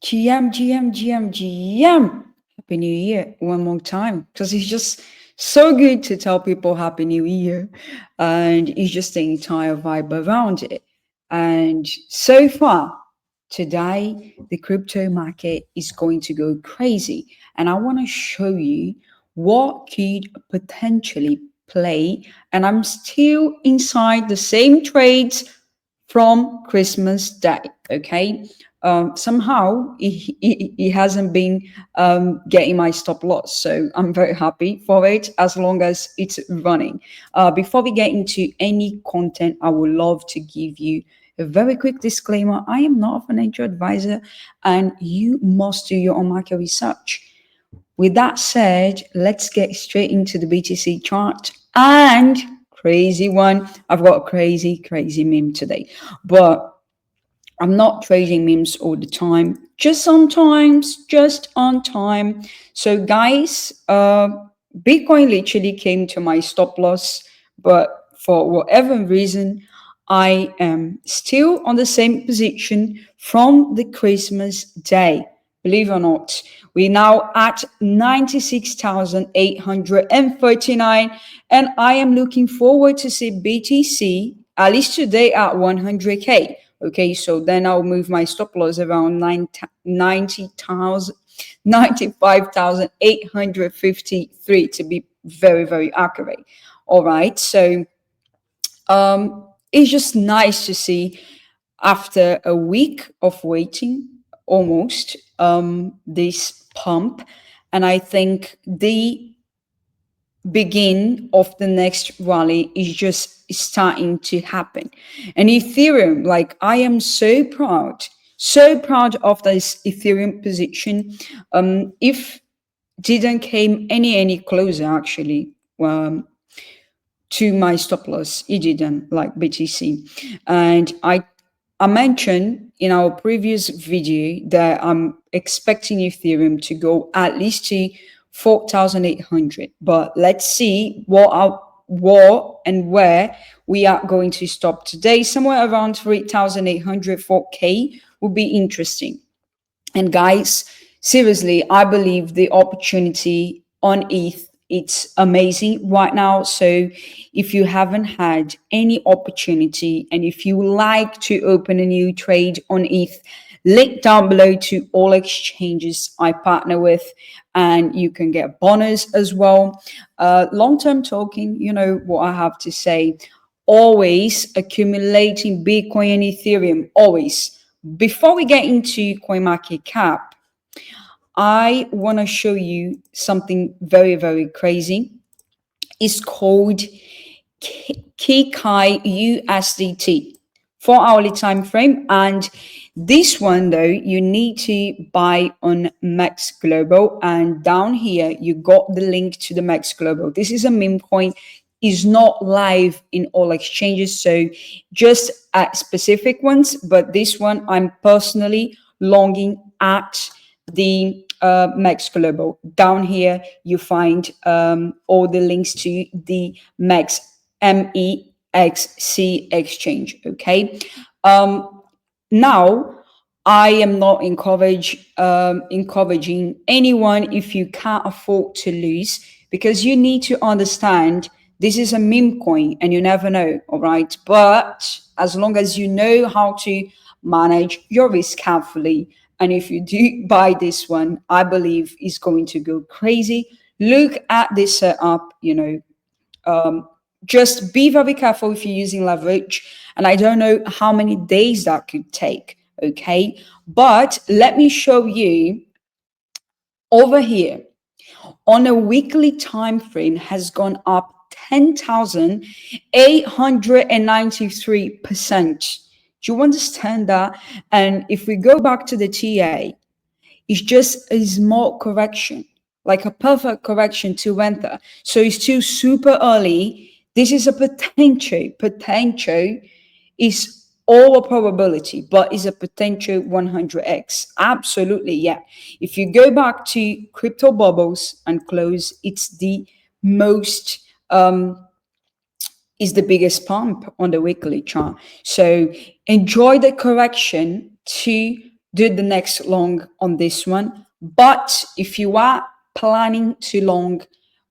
GM. Happy New Year one more time because it's just so good to tell people Happy New Year and it's just the entire vibe around it. And so far, today, the crypto market is going to go crazy. And I want to show you what could potentially play. And I'm still inside the same trades from Christmas Day. Okay. Somehow he hasn't been getting my stop loss. So I'm very happy for it as long as it's running. Before we get into any content, I would love to give you a very quick disclaimer. I am not a financial advisor and you must do your own market research. With that said, let's get straight into the BTC chart and crazy one. I've got a crazy meme today, but I'm not trading memes all the time, just sometimes, just on time. So, guys, Bitcoin literally came to my stop loss, but for whatever reason, I am still on the same position from the Christmas day. Believe it or not, we're now at 96,839, and I am looking forward to see BTC at least today at 100K. Okay, so then I'll move my stop loss around 95,853 to be very accurate. All right, so it's just nice to see after a week of waiting almost this pump, and I think the begin of the next rally is just starting to happen. And Ethereum, like I am so proud of this Ethereum position. If didn't came any closer actually to my stop loss, it didn't like BTC. And I mentioned in our previous video that I'm expecting Ethereum to go at least to 4,800. But let's see what and where we are going to stop today. Somewhere around 3,800, 4K would be interesting. And guys, seriously, I believe the opportunity on ETH it's amazing right now. So if you haven't had any opportunity and if you like to open a new trade on ETH, link down below to all exchanges I partner with, and you can get bonus as well. Long-term talking, you know what I have to say. Always accumulating Bitcoin and Ethereum, always. Before we get into CoinMarketCap, I want to show you something very crazy. It's called Kikai USDT 4-hourly time frame, and this one though you need to buy on Max Global, and down here you got the link to the Max Global. This is a meme coin, is not live in all exchanges, so just at specific ones, but this one I'm personally longing at the Max Global. Down here you find all the links to the Max MEXC exchange. Okay. Now I am not encouraging anyone if you can't afford to lose, because you need to understand this is a meme coin and you never know. All right. But as long as you know how to manage your risk carefully, and if you do buy this one, I believe it's going to go crazy. Look at this setup, just be very careful if you're using leverage. And I don't know how many days that could take. Okay. But let me show you over here on a weekly time frame has gone up 10,893%. Do you understand that? And if we go back to the TA, it's just a small correction, like a perfect correction to enter. So it's still super early. This is a potential is all a probability, but is a potential 100x. Absolutely, yeah. If you go back to crypto bubbles and close, it's the most is the biggest pump on the weekly chart. So enjoy the correction to do the next long on this one. But if you are planning to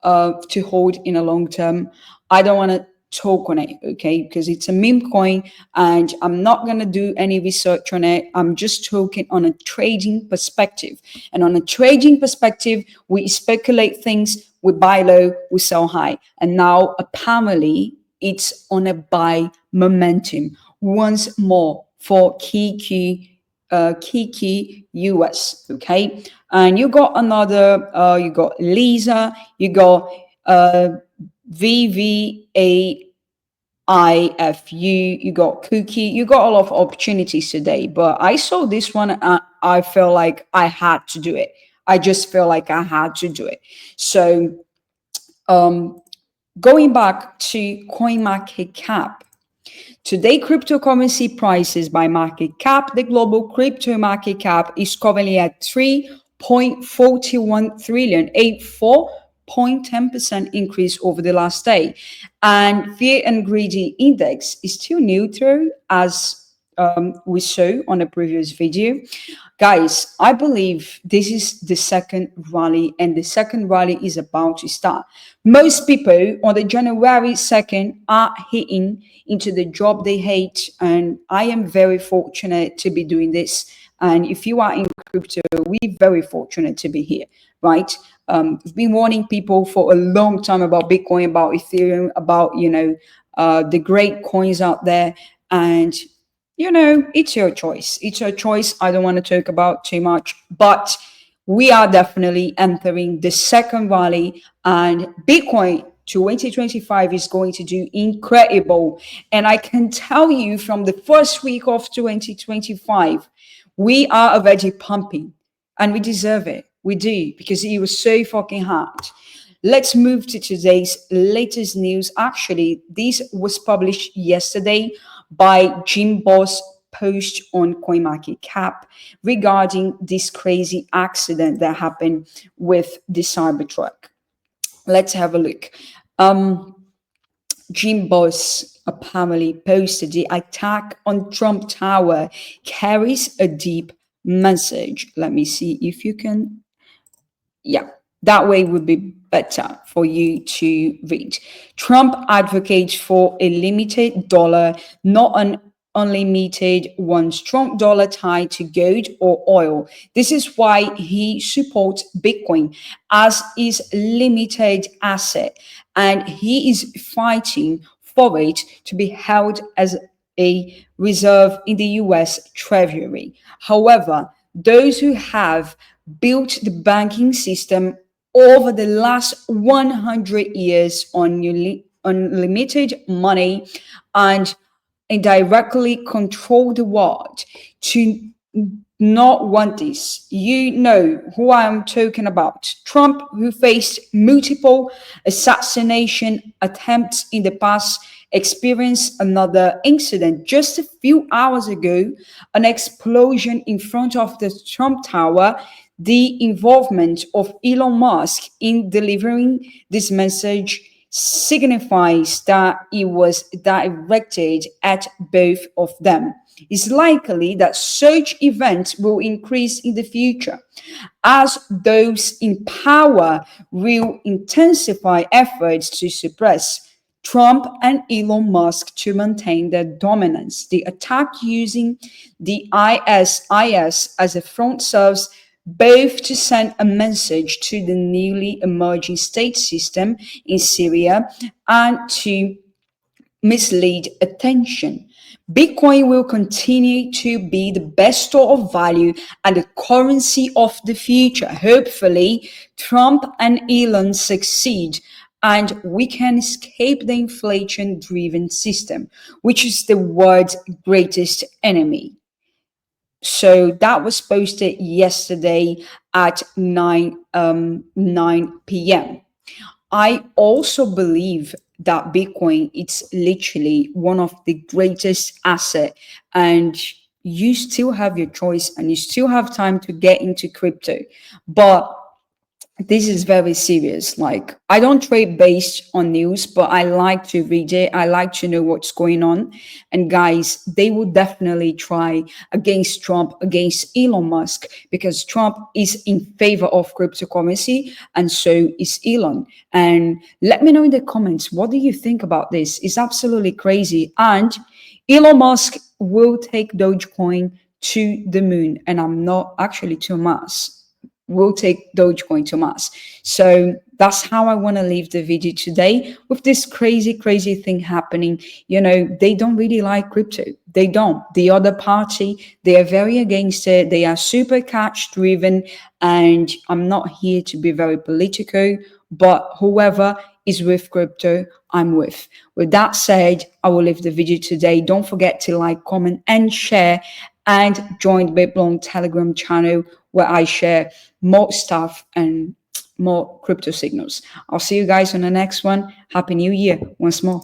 to hold in a long term, I don't want to talk on it, okay? Because it's a meme coin and I'm not going to do any research on it. I'm just talking on a trading perspective. And on a trading perspective, we speculate things, we buy low, we sell high. And now apparently it's on a buy momentum once more for Kiki US, okay? And you got another, you got Lisa, you got VVAIFU, you got Cookie, you got a lot of opportunities today. But I saw this one, I felt like I had to do it. I just feel like I had to do it. So going back to CoinMarketCap, today, cryptocurrency prices by market cap, the global crypto market cap is currently at 3.41 trillion, a 4.10% increase over the last day. And fear and greedy index is still neutral, as we saw on a previous video. Guys, I believe this is the second rally, and the second rally is about to start. Most people on the January 2nd are hitting into the job they hate, and I am very fortunate to be doing this. And if you are in crypto, we're very fortunate to be here, right? We've been warning people for a long time about Bitcoin, about Ethereum, about the great coins out there, and it's your choice. It's your choice. I don't want to talk about too much, but we are definitely entering the second rally, and Bitcoin 2025 is going to do incredible. And I can tell you from the first week of 2025, we are already pumping, and we deserve it. We do, because it was so fucking hard. Let's move to today's latest news. Actually, this was published yesterday by Jim Boss post on CoinMarketCap regarding this crazy accident that happened with the Cybertruck. Let's have a look. Jim Boss apparently posted the attack on Trump Tower carries a deep message. Let me see if you can. Yeah, that way would be better for you to read. Trump advocates for a limited dollar, not an unlimited one. Strong dollar tied to gold or oil. This is why he supports Bitcoin as his limited asset, and he is fighting for it to be held as a reserve in the US Treasury. However, those who have built the banking system over the last 100 years on unlimited money and indirectly control the world to not want this. You know who I'm talking about. Trump, who faced multiple assassination attempts in the past, experienced another incident just a few hours ago, an explosion in front of the Trump Tower. The involvement of Elon Musk in delivering this message signifies that it was directed at both of them. It's likely that such events will increase in the future as those in power will intensify efforts to suppress Trump and Elon Musk to maintain their dominance. The attack using the ISIS as a front serves both to send a message to the newly emerging state system in Syria and to mislead attention. Bitcoin will continue to be the best store of value and the currency of the future. Hopefully, Trump and Elon succeed and we can escape the inflation driven system, which is the world's greatest enemy. So that was posted yesterday at 9 p.m. I also believe that Bitcoin it's literally one of the greatest asset, and you still have your choice and you still have time to get into crypto. But this is very serious. Like, I don't trade based on news, but I like to read it. I like to know what's going on. And guys, they will definitely try against Trump, against Elon Musk, because Trump is in favor of cryptocurrency, and so is Elon. And let me know in the comments, what do you think about this? It's absolutely crazy. And Elon Musk will take Dogecoin to the moon, and I'm not actually to Mars, will take Dogecoin to Mars. So that's how I want to leave the video today, with this crazy, crazy thing happening. You know, they don't really like crypto. They don't. The other party, they are very against it. They are super cash driven. And I'm not here to be very political, but whoever is with crypto, I'm with. With that said, I will leave the video today. Don't forget to like, comment, and share, and join the Biblon Telegram channel, where I share more stuff and more crypto signals. I'll see you guys on the next one. Happy New Year once more.